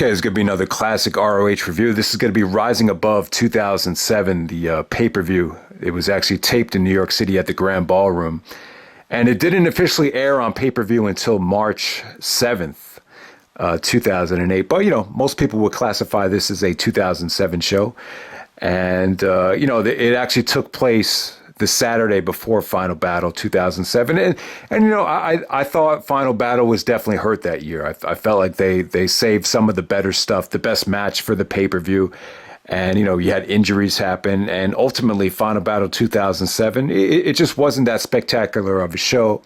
Okay, it's going to be another classic ROH review. This is going to be Rising Above 2007, the pay-per-view. It was actually taped in New York City at the Grand Ballroom. And it didn't officially air on pay-per-view until March 7th, 2008. But, you know, most people would classify this as a 2007 show. And, you know, it actually took place the Saturday before Final Battle 2007. And you know, I thought Final Battle was definitely hurt that year. I felt like they saved some of the better stuff, the best match for the pay-per-view. And, you know, you had injuries happen. And ultimately, Final Battle 2007, it just wasn't that spectacular of a show.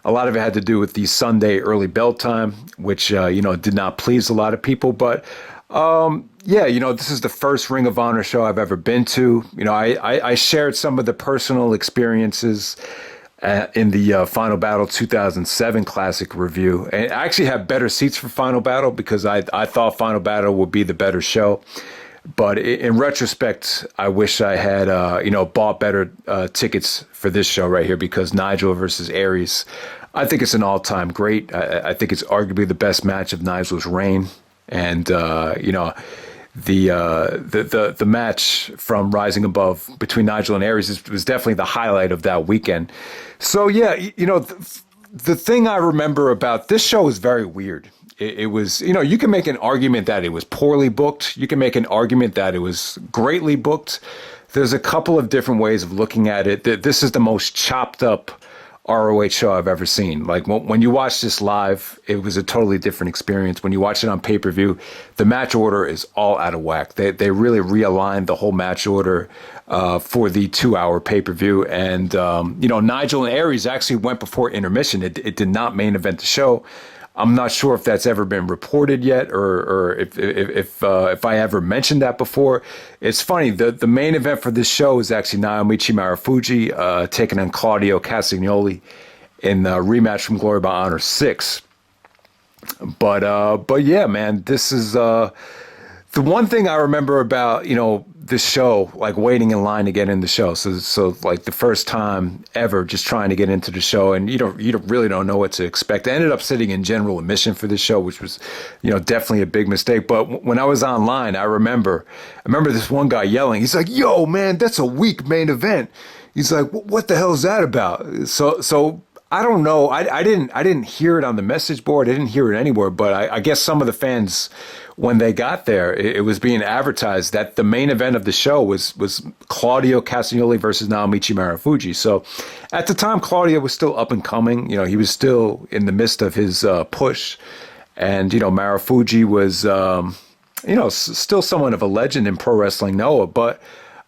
A lot of it had to do with the Sunday early bell time, which, you know, did not please a lot of people. But, yeah, you know, this is the first Ring of Honor show I've ever been to. You know, I shared some of the personal experiences in the Final Battle 2007 Classic review. And I actually have better seats for Final Battle because I thought Final Battle would be the better show. But in retrospect, I wish I had, you know, bought better tickets for this show right here because Nigel versus Aries, I think it's an all-time great. I think it's arguably the best match of Nigel's reign. And, you know, the match from Rising Above between Nigel and Aries was definitely the highlight of that weekend. So, yeah, you know, the thing I remember about this show is very weird. It was, you know, you can make an argument that it was poorly booked. You can make an argument that it was greatly booked. There's a couple of different ways of looking at it. This is the most chopped up ROH show I've ever seen. Like when you watch this live, it was a totally different experience. When you watch it on pay-per-view, the match order is all out of whack. They really realigned the whole match order for the 2-hour pay-per-view. And, you know, Nigel and Aries actually went before intermission. It did not main event the show. I'm not sure if that's ever been reported yet or if I ever mentioned that before. It's funny, the main event for this show is actually Naomichi Marufuji taking on Claudio Castagnoli in the rematch from Glory by Honor 6. But yeah, man, this is the one thing I remember about, you know, this show, like waiting in line to get in the show. So like the first time ever just trying to get into the show and you really don't know what to expect. I ended up sitting in general admission for this show, which was, you know, definitely a big mistake. But when I was online, I remember this one guy yelling. He's like, "Yo, man, that's a weak main event." He's like, "What the hell is that about?" So I don't know. I didn't hear it on the message board. I didn't hear it anywhere. But I guess some of the fans, when they got there, it was being advertised that the main event of the show was Claudio Castagnoli versus Naomichi Marufuji. So at the time, Claudio was still up and coming. You know, he was still in the midst of his push. And, you know, Marufuji was, you know, still somewhat of a legend in pro wrestling Noah. But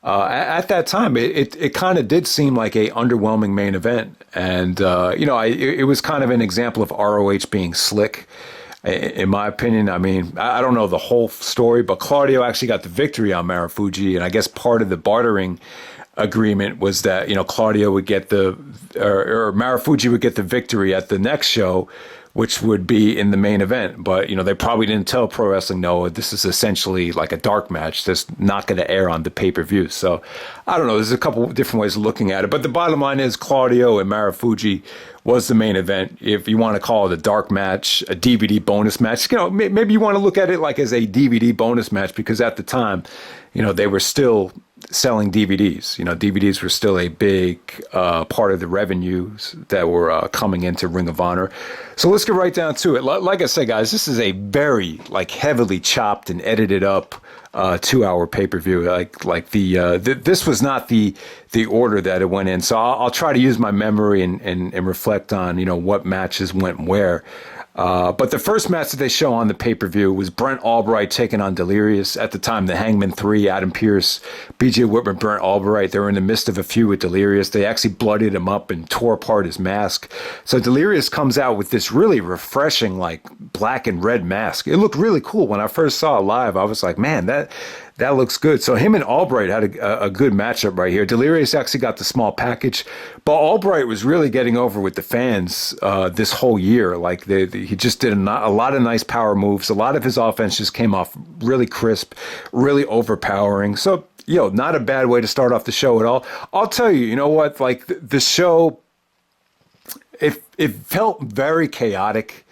at that time, it kind of did seem like a underwhelming main event. And, you know, it was kind of an example of ROH being slick. In my opinion, I mean, I don't know the whole story, but Claudio actually got the victory on Marufuji. And I guess part of the bartering agreement was that, you know, Claudio would get or Marufuji would get the victory at the next show, which would be in the main event. But, you know, they probably didn't tell Pro Wrestling Noah this is essentially like a dark match that's not going to air on the pay-per-view. So I don't know. There's a couple of different ways of looking at it. But the bottom line is Claudio and Marufuji was the main event. If you want to call it a dark match, a DVD bonus match, you know, maybe you want to look at it like as a DVD bonus match because at the time, you know, they were still selling DVDs. You know, DVDs were still a big part of the revenues that were coming into Ring of Honor. So let's get right down to it. Like I said, guys, this is a very like heavily chopped and edited up 2-hour pay-per-view. Like this was not the order that it went in. So I'll try to use my memory and reflect on, you know, what matches went where. But the first match that they show on the pay-per-view was Brent Albright taking on Delirious. At the time, the Hangman 3, Adam Pearce, BJ Whitmer, Brent Albright, they were in the midst of a feud with Delirious. They actually bloodied him up and tore apart his mask. So Delirious comes out with this really refreshing, like, black and red mask. It looked really cool. When I first saw it live, I was like, man, that looks good. So him and Albright had a good matchup right here. Delirious actually got the small package, but Albright was really getting over with the fans this whole year. Like he just did a lot of nice power moves. A lot of his offense just came off really crisp, really overpowering. So, not a bad way to start off the show at all. I'll tell you, you know what? Like the show, it felt very chaotic.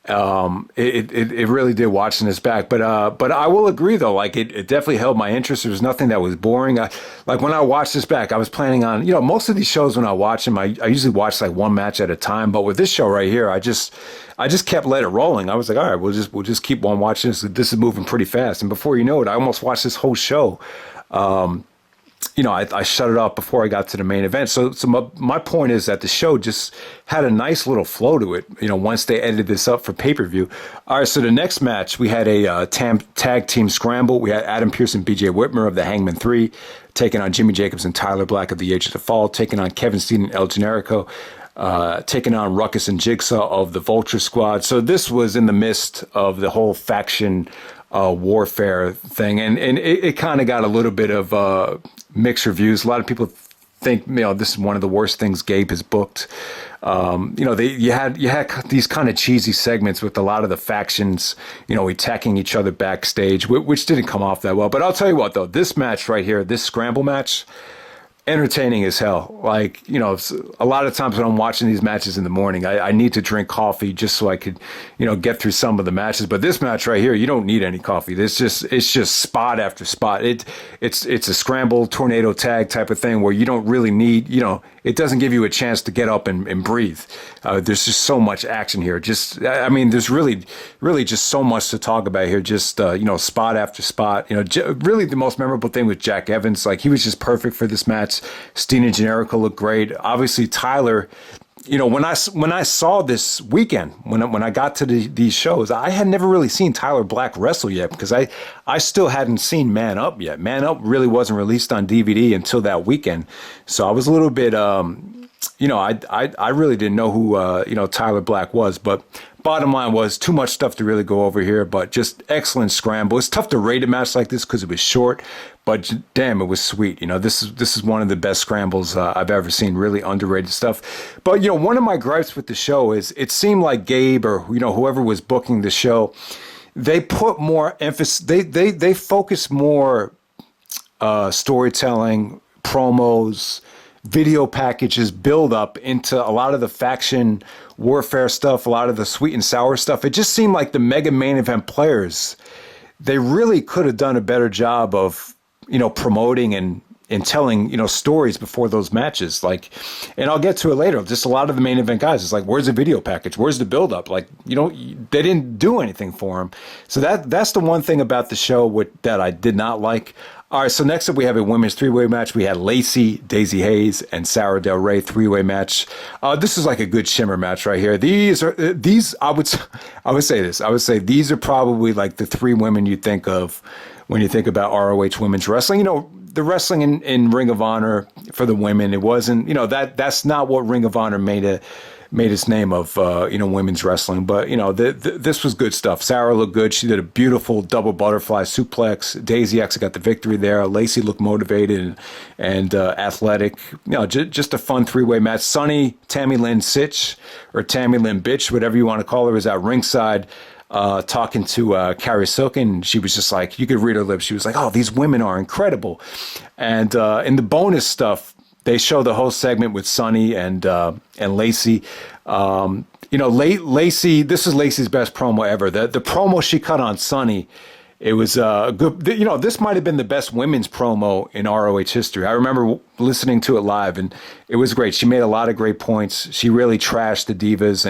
It really did watching this back, but I will agree though, like it definitely held my interest. There was nothing that was boring. Like when I watched this back, I was planning on, most of these shows when I watch them, I usually watch like one match at a time. But with this show right here, I just kept let it rolling. I was like, all right, we'll just keep on watching this. This is moving pretty fast, and before you know it, I almost watched this whole show. I shut it off before I got to the main event. So my point is that the show just had a nice little flow to it, once they edited this up for pay-per-view. All right, so the next match, we had a tag team scramble. We had Adam Pearce and BJ Whitmer of the Hangman 3 taking on Jimmy Jacobs and Tyler Black of the Age of the Fall, taking on Kevin Steen and El Generico, taking on Ruckus and Jigsaw of the Vulture Squad. So this was in the midst of the whole faction warfare thing, and it kind of got a little bit of mixed reviews. A lot of people think this is one of the worst things Gabe has booked. You had these kind of cheesy segments with a lot of the factions, attacking each other backstage, which didn't come off that well. But I'll tell you what, though, this match right here, this scramble match, entertaining as hell. Like, a lot of times when I'm watching these matches in the morning, I need to drink coffee just so I could, get through some of the matches. But this match right here, you don't need any coffee. It's just spot after spot. It's a scramble tornado tag type of thing where you don't really need, it doesn't give you a chance to get up and breathe. There's just so much action here. There's really just so much to talk about here. Just, spot after spot. Really the most memorable thing with Jack Evans, like he was just perfect for this match. Steen and Generico look great. Obviously, Tyler, when I saw this weekend, when I got to these shows, I had never really seen Tyler Black wrestle yet because I still hadn't seen Man Up yet. Man Up really wasn't released on DVD until that weekend. So I was a little bit, I really didn't know who, Tyler Black was. But bottom line was too much stuff to really go over here, but just excellent scramble. It's tough to rate a match like this because it was short, but damn, it was sweet. This is one of the best scrambles I've ever seen. Really underrated stuff. But one of my gripes with the show is it seemed like Gabe or whoever was booking the show, they put more emphasis. They focus more storytelling, promos, video packages, build up into a lot of the faction warfare stuff, a lot of the sweet and sour stuff. It just seemed like the mega main event players, they really could have done a better job of, promoting and telling, stories before those matches. Like, and I'll get to it later. Just a lot of the main event guys, it's like, where's the video package? Where's the build up? Like, they didn't do anything for them. So that's the one thing about the show that I did not like. All right, so next up we have a women's three-way match. We had Lacey, Daizee Haze, and Sara Del Rey three-way match. This is like a good shimmer match right here. These I would say this. I would say these are probably like the three women you think of when you think about ROH women's wrestling. The wrestling in Ring of Honor for the women, it wasn't, that's not what Ring of Honor made its name of, women's wrestling. But, this was good stuff. Sara looked good. She did a beautiful double butterfly suplex. Daizee actually got the victory there. Lacey looked motivated and athletic. Just a fun three-way match. Sunny, Tammy Lynn Sitch, or Tammy Lynn Bitch, whatever you want to call her, is at ringside. Talking to Carrie Silk, and she was just like, you could read her lips. She was like, oh, these women are incredible. And in the bonus stuff, they show the whole segment with Sunny and Lacey. Lacey, this is Lacey's best promo ever. The promo she cut on Sunny, it was good. This might have been the best women's promo in ROH history. I remember listening to it live, and it was great. She made a lot of great points. She really trashed the divas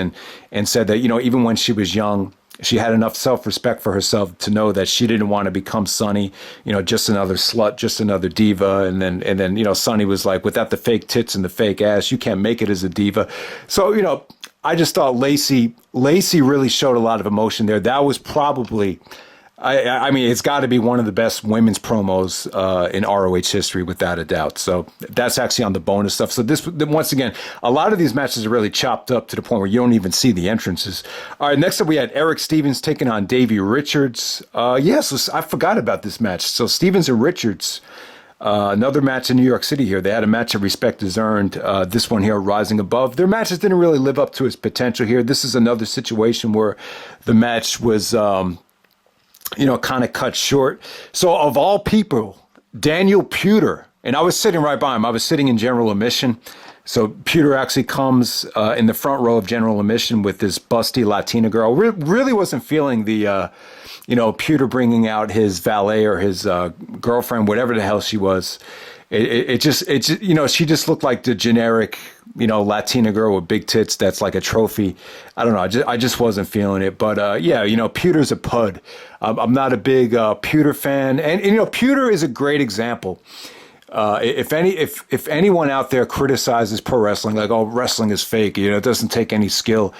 and said that, even when she was young, she had enough self-respect for herself to know that she didn't want to become Sunny, just another slut, just another diva. And then, Sunny was like, without the fake tits and the fake ass, you can't make it as a diva. So, I just thought Lacey really showed a lot of emotion there. That was probably, I mean, it's got to be one of the best women's promos in ROH history, without a doubt. So that's actually on the bonus stuff. So this, once again, a lot of these matches are really chopped up to the point where you don't even see the entrances. All right, next up we had Erick Stevens taking on Davey Richards. So I forgot about this match. So Stevens and Richards, another match in New York City here. They had a match of Respect is Earned. This one here, Rising Above. Their matches didn't really live up to its potential here. This is another situation where the match was... kind of cut short. So of all people, Daniel Puder, and I was sitting right by him. I was sitting in general admission. So Pewter actually comes in the front row of general admission with this busty Latina girl. Really wasn't feeling the, Pewter bringing out his valet or his girlfriend, whatever the hell she was. It just, she just looked like the generic, Latina girl with big tits. That's like a trophy. I don't know. I just wasn't feeling it. But Pewter's a pud. I'm not a big Pewter fan, and Pewter is a great example. If anyone out there criticizes pro wrestling, like, oh, wrestling is fake, it doesn't take any skill.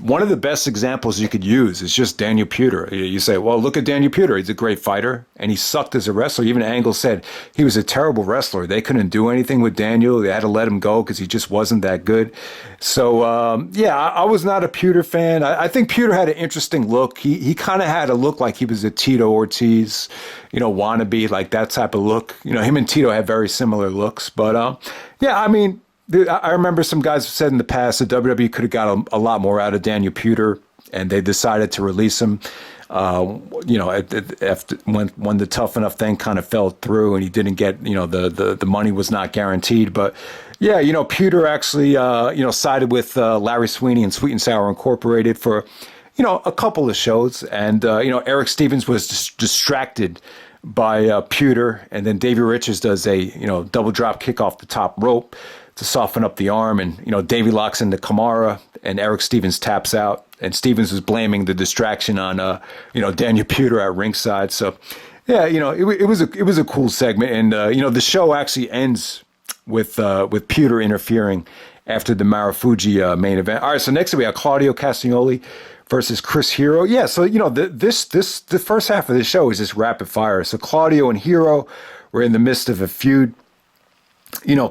One of the best examples you could use is just Daniel Pewter. You say, well, look at Daniel Pewter. He's a great fighter, and he sucked as a wrestler. Even Angle said he was a terrible wrestler. They couldn't do anything with Daniel. They had to let him go because he just wasn't that good. So, I was not a Pewter fan. I think Pewter had an interesting look. He kind of had a look like he was a Tito Ortiz, wannabe, like that type of look. Him and Tito had very similar looks. But, I remember some guys have said in the past that WWE could have got a lot more out of Daniel Pewter, and they decided to release him. After when the Tough Enough thing kind of fell through, and he didn't get, the money was not guaranteed. But Pewter actually, sided with Larry Sweeney and Sweet and Sour Incorporated for, a couple of shows, and Erick Stevens was distracted by Pewter, and then Davey Richards does a double drop kick off the top rope to soften up the arm, and Davey locks into Kamara, and Erick Stevens taps out, and Stevens was blaming the distraction on Daniel Pewter at ringside. So it was a cool segment, and the show actually ends with Pewter interfering after the Marufuji main event. All right, so next we have Claudio Castagnoli versus Chris Hero. Yeah, so the first half of the show is just rapid fire. So Claudio and Hero were in the midst of a feud.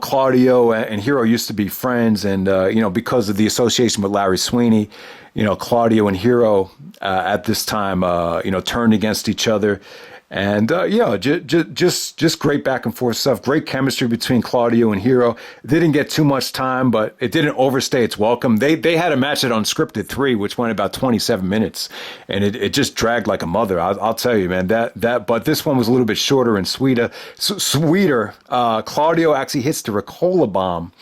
Claudio and Hero used to be friends, and because of the association with Larry Sweeney, Claudio and Hero at this time turned against each other. And just great back and forth stuff. Great chemistry between Claudio and Hero. It didn't get too much time, but it didn't overstay its welcome. They had a match at Unscripted 3, which went about 27 minutes, and it just dragged like a mother. I'll tell you, man. But this one was a little bit shorter and sweeter. Claudio actually hits the Ricola bomb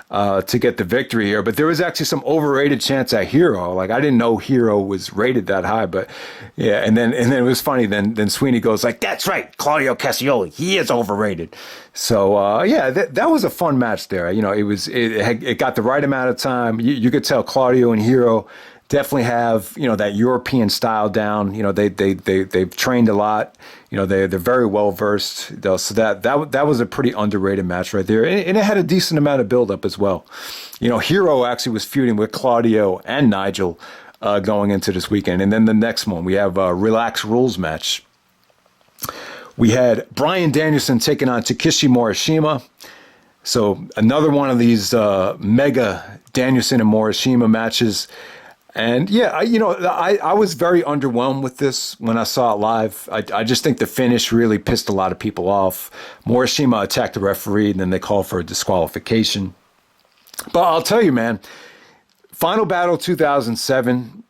to get the victory here, but there was actually some overrated chants at Hero. Like, I didn't know Hero was rated that high, but yeah. And then it was funny. Then Sweeney goes like, "That's right, Claudio Castagnoli, he is overrated." So that was a fun match there. It got the right amount of time. You could tell Claudio and Hero definitely have that European style down. They've trained a lot. They're very well versed. So that was a pretty underrated match right there, and it had a decent amount of build up as well. Hero actually was feuding with Claudio and Nigel going into this weekend, and then the next one we have a Relax Rules match. We had Bryan Danielson taking on Takeshi Morishima. So another one of these mega Danielson and Morishima matches. And I was very underwhelmed with this when I saw it live. I just think the finish really pissed a lot of people off. Morishima attacked the referee, and then they called for a disqualification. But I'll tell you, man, Final Battle 2007,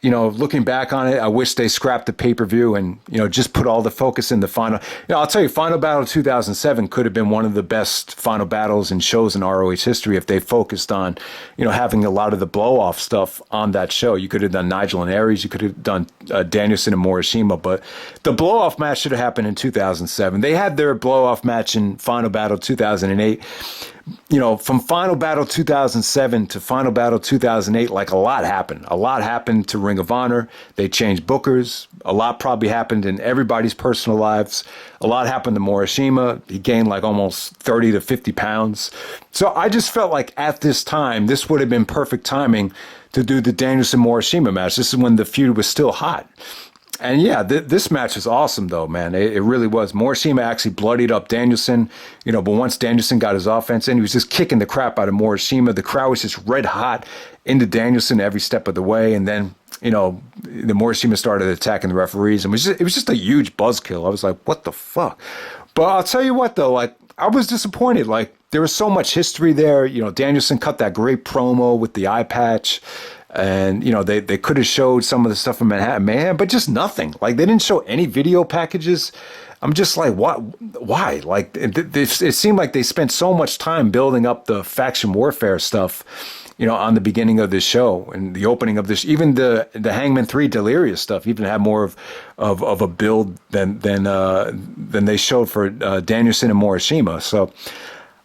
looking back on it, I wish they scrapped the pay-per-view and, just put all the focus in the final. I'll tell you, Final Battle 2007 could have been one of the best final battles and shows in ROH history if they focused on, having a lot of the blow-off stuff on that show. You could have done Nigel and Aries. You could have done Danielson and Morishima. But the blow-off match should have happened in 2007. They had their blow-off match in Final Battle 2008. From Final Battle 2007 to Final Battle 2008, like a lot happened. A lot happened to Ring of Honor. They changed bookers. A lot probably happened in everybody's personal lives. A lot happened to Morishima. He gained like almost 30 to 50 pounds. So I just felt like at this time, this would have been perfect timing to do the Danielson-Morishima match. This is when the feud was still hot. And yeah, this match is awesome, though, man. It really was. Morishima actually bloodied up Danielson, but once Danielson got his offense in, he was just kicking the crap out of Morishima. The crowd was just red hot into Danielson every step of the way. And then, the Morishima started attacking the referees. And it was just a huge buzzkill. I was like, what the fuck? But I'll tell you what, though, like, I was disappointed. Like, there was so much history there. Danielson cut that great promo with the eye patch. And, they could have showed some of the stuff in Manhattan Mayhem, but just nothing. Like, they didn't show any video packages. I'm just like, what? Why? Like, it seemed like they spent so much time building up the faction warfare stuff, on the beginning of this show and the opening of this. Even the Hangman 3 Delirious stuff even had more of a build than they showed for Danielson and Morishima. So.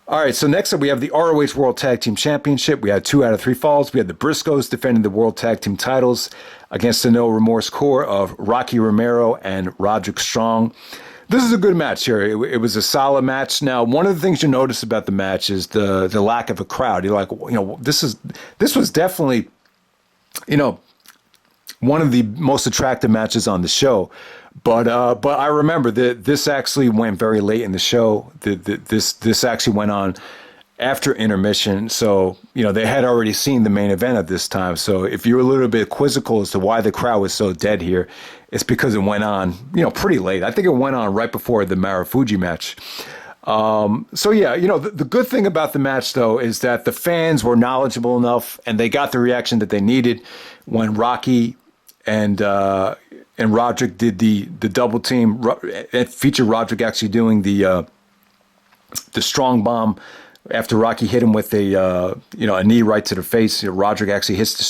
All right, so next up we have the ROH World Tag Team Championship. We had 2 out of 3 falls. We had the Briscoes defending the World Tag Team titles against the No Remorse core of Rocky Romero and Roderick Strong. This is a good match here. It was a solid match. Now, one of the things you notice about the match is the lack of a crowd. You're like, this was definitely, one of the most attractive matches on the show. But I remember that this actually went very late in the show. This actually went on after intermission. So, they had already seen the main event at this time. So if you're a little bit quizzical as to why the crowd was so dead here, it's because it went on, pretty late. I think it went on right before the Marufuji match. So yeah, the good thing about the match though is that the fans were knowledgeable enough and they got the reaction that they needed when Rocky and Roderick did the double team. It featured Roderick actually doing the strong bomb after Rocky hit him with a knee right to the face. Roderick actually hits the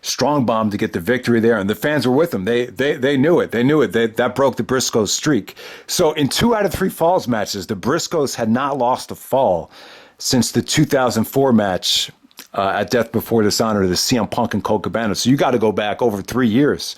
strong bomb to get the victory there, and the fans were with him. They knew it. They knew it. That broke the Briscoes streak. So in 2 out of 3 falls matches, the Briscoes had not lost a fall since the 2004 match at Death Before Dishonor, the CM Punk and Colt Cabana. So you got to go back over 3 years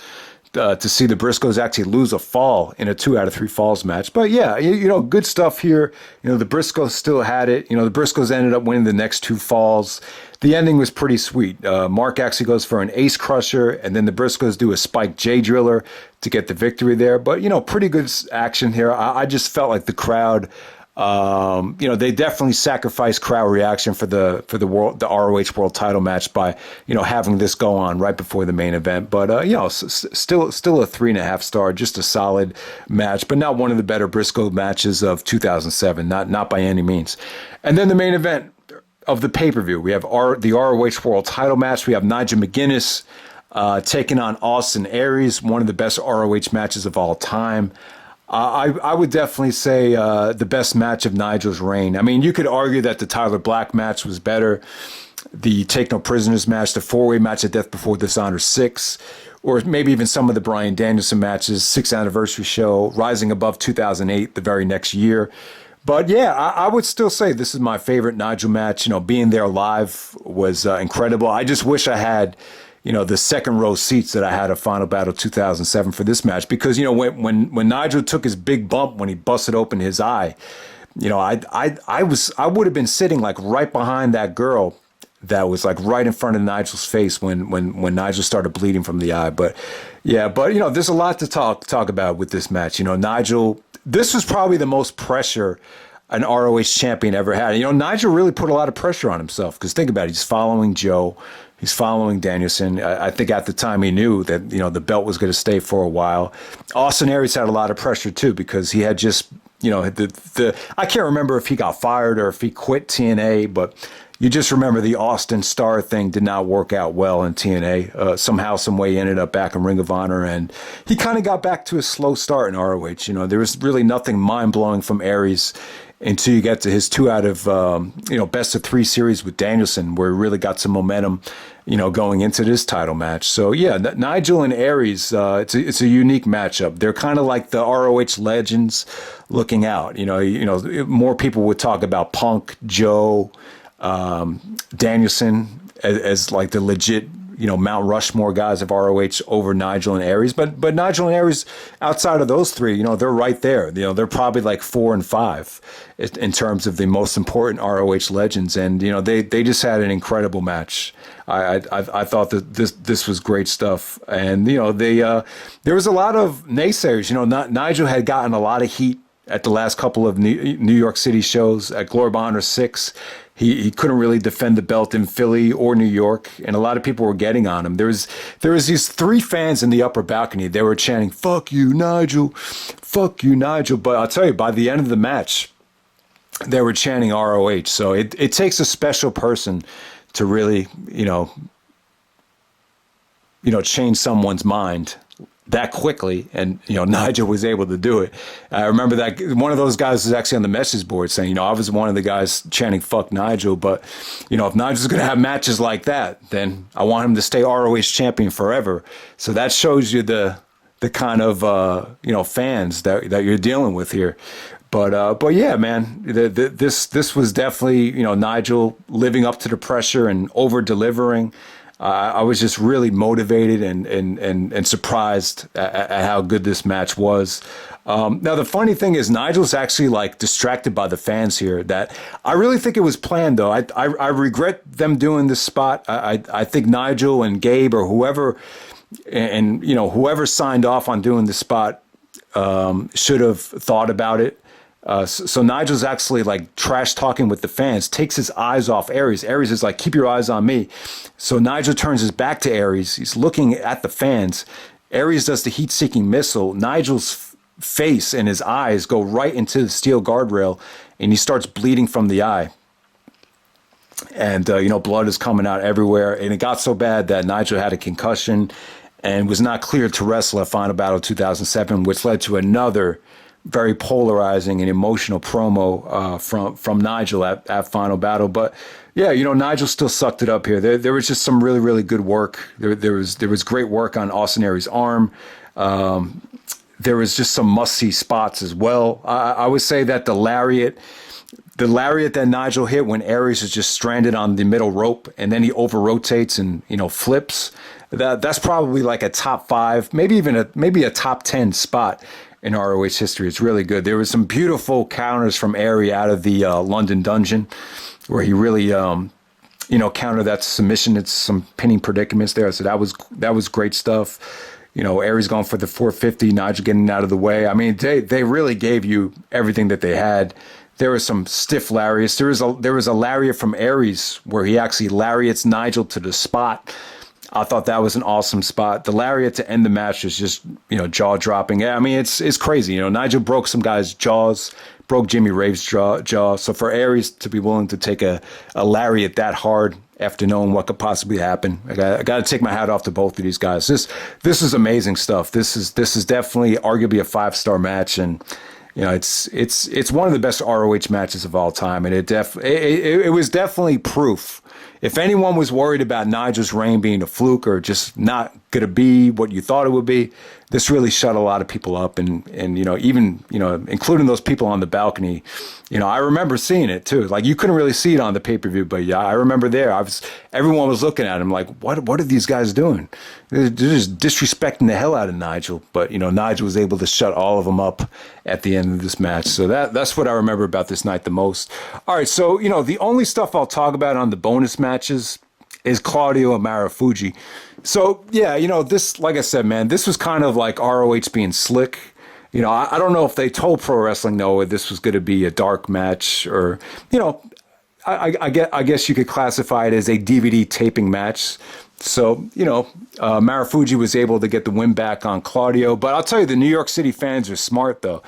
to see the Briscoes actually lose a fall in a 2 out of 3 falls match. But yeah, good stuff here. The Briscoes still had it. The Briscoes ended up winning the next 2 falls. The ending was pretty sweet. Mark actually goes for an ace crusher, and then the Briscoes do a spike J driller to get the victory there. But, pretty good action here. I just felt like the crowd, they definitely sacrificed crowd reaction for the ROH World Title match by having this go on right before the main event. But still a 3.5 star, just a solid match, but not one of the better Briscoe matches of 2007, not by any means. And then the main event of the pay-per-view, we have the ROH World Title match. We have Nigel McGuinness taking on Austin Aries, one of the best ROH matches of all time. I would definitely say the best match of Nigel's reign. I mean, you could argue that the Tyler Black match was better, the Take No Prisoners match, the 4-way match at Death Before Dishonor 6, or maybe even some of the Bryan Danielson matches, 6th anniversary show, rising above 2008 the very next year. But yeah, I would still say this is my favorite Nigel match. Being there live was incredible. I just wish I had the second row seats that I had at Final Battle 2007 for this match, because, when Nigel took his big bump when he busted open his eye, I would have been sitting like right behind that girl that was like right in front of Nigel's face when Nigel started bleeding from the eye. But yeah, there's a lot to talk about with this match. Nigel, this was probably the most pressure an ROH champion ever had. Nigel really put a lot of pressure on himself, because think about it, he's following Joe. He's following Danielson. I think at the time he knew that, the belt was going to stay for a while. Austin Aries had a lot of pressure too, because he had just, I can't remember if he got fired or if he quit TNA, but you just remember the Austin Star thing did not work out well in TNA. Somehow, some way, he ended up back in Ring of Honor, and he kind of got back to a slow start in ROH. There was really nothing mind-blowing from Aries until you get to his 2 out of, best of 3 series with Danielson, where he really got some momentum, going into this title match. So yeah, Nigel and Aries, it's a unique matchup. They're kind of like the ROH legends looking out. More people would talk about Punk, Joe, Danielson as like the legit, Mount Rushmore guys of ROH over Nigel and Aries. But Nigel and Aries, outside of those 3, they're right there. They're probably like 4 and 5 in terms of the most important ROH legends. And, they just had an incredible match. I thought that this was great stuff. And, there was a lot of naysayers. Nigel had gotten a lot of heat at the last couple of New York City shows. At Glory of Honor 6, he couldn't really defend the belt in Philly or New York, and a lot of people were getting on him. There was these 3 fans in the upper balcony. They were chanting, "Fuck you, Nigel! Fuck you, Nigel!" But I'll tell you, by the end of the match, they were chanting ROH. So it takes a special person to really, change someone's mind that quickly, and Nigel was able to do it. I remember that one of those guys was actually on the message board saying, I was one of the guys chanting "fuck Nigel," but if Nigel's going to have matches like that, then I want him to stay ROH champion forever. So that shows you the kind of fans that you're dealing with here. But yeah, man, this was definitely Nigel living up to the pressure and over delivering. I was just really motivated and surprised at how good this match was. Now, the funny thing is Nigel's actually like distracted by the fans here. That I really think it was planned, though. I regret them doing this spot. I think Nigel and Gabe or whoever, and whoever signed off on doing the spot should have thought about it. So Nigel's actually like trash talking with the fans, takes his eyes off Aries. Aries is like, keep your eyes on me. So Nigel turns his back to Aries. He's looking at the fans. Aries does the heat-seeking missile. Nigel's face and his eyes go right into the steel guardrail, and he starts bleeding from the eye. And, blood is coming out everywhere. And it got so bad that Nigel had a concussion and was not cleared to wrestle at Final Battle 2007, which led to another very polarizing and emotional promo from Nigel at Final Battle. But yeah, Nigel still sucked it up here. There was just some really, really good work. There was great work on Austin Aries' arm. There was just some must-see spots as well. I would say that the lariat that Nigel hit when Aries is just stranded on the middle rope and then he over-rotates and, flips, that's probably like a top 5, maybe a top 10 spot in ROH history. It's really good. There was some beautiful counters from Aries out of the London dungeon where he really, countered that submission. It's some pinning predicaments there. So that was great stuff. Aries going for the 450, Nigel getting out of the way. I mean, they really gave you everything that they had. There was some stiff lariats. There was a lariat from Aries where he actually lariats Nigel to the spot. I thought that was an awesome spot. The lariat to end the match was just, jaw dropping. Yeah, I mean, it's crazy. Nigel broke some guys' jaws, broke Jimmy Rave's jaw. So for Aries to be willing to take a lariat that hard after knowing what could possibly happen, I got to take my hat off to both of these guys. This is amazing stuff. This is definitely arguably a 5-star match, and it's one of the best ROH matches of all time, and it was definitely proof. If anyone was worried about Nigel's reign being a fluke or just not going to be what you thought it would be, this really shut a lot of people up, and even including those people on the balcony. I remember seeing it too. Like, you couldn't really see it on the pay-per-view, but yeah, I remember there. Everyone was looking at him like, what are these guys doing? They're just disrespecting the hell out of Nigel. But Nigel was able to shut all of them up at the end of this match. So that's what I remember about this night the most. All right, so the only stuff I'll talk about on the bonus matches is Claudio and Marufuji. So yeah, this, like I said, man, this was kind of like ROH being slick. I don't know if they told Pro Wrestling Noah this was going to be a dark match, or I guess you could classify it as a DVD taping match. So Marufuji was able to get the win back on Claudio, but I'll tell you, the New York City fans are smart though.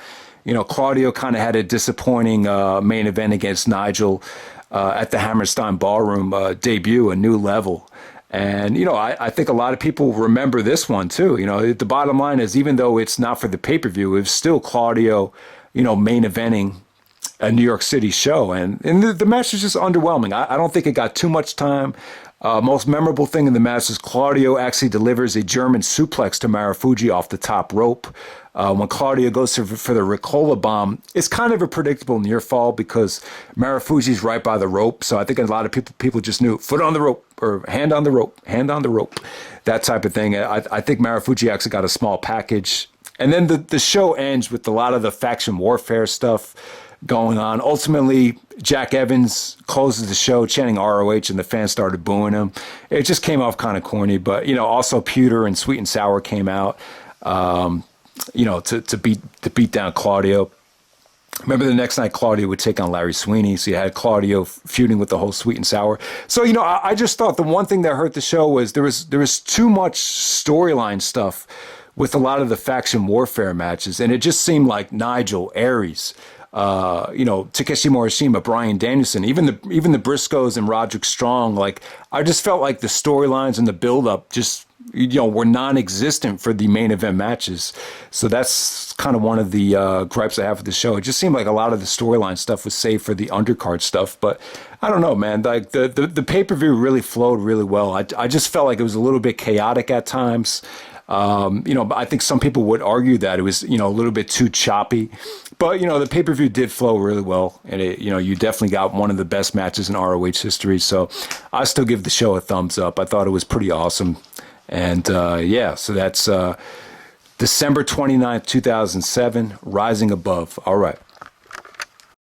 Claudio kind of had a disappointing main event against Nigel at the Hammerstein Ballroom debut, a new level. And, I think a lot of people remember this one too. The bottom line is, even though it's not for the pay-per-view, it was still Claudio, main eventing a New York City show. And the match is just underwhelming. I don't think it got too much time. Most memorable thing in the match is Claudio actually delivers a German suplex to Marufuji off the top rope. When Claudio goes for the Ricola bomb, it's kind of a predictable near fall because Marufuji's right by the rope. So I think a lot of people just knew foot on the rope or hand on the rope, that type of thing. I think Marufuji actually got a small package. And then the show ends with a lot of the faction warfare stuff going on. Ultimately, Jack Evans closes the show chanting ROH, and the fans started booing him. It just came off kind of corny, but also Pewter and Sweet and Sour came out to beat down Claudio. Remember, the next night Claudio would take on Larry Sweeney, so you had Claudio feuding with the whole Sweet and Sour. So I just thought the one thing that hurt the show was there was too much storyline stuff with a lot of the faction warfare matches, and it just seemed like Nigel, Aries, Takeshi Morishima, Bryan, Danielson, even the Briscoes and Roderick Strong. Like, I just felt like the storylines and the build up just were non-existent for the main event matches. So that's kind of one of the gripes I have with the show. It just seemed like a lot of the storyline stuff was saved for the undercard stuff. But I don't know, man. Like the pay-per-view really flowed really well. I just felt like it was a little bit chaotic at times. I think some people would argue that it was, a little bit too choppy. But, the pay-per-view did flow really well. And, you definitely got one of the best matches in ROH history. So I still give the show a thumbs up. I thought it was pretty awesome. And, so that's December 29th, 2007, Rising Above. All right.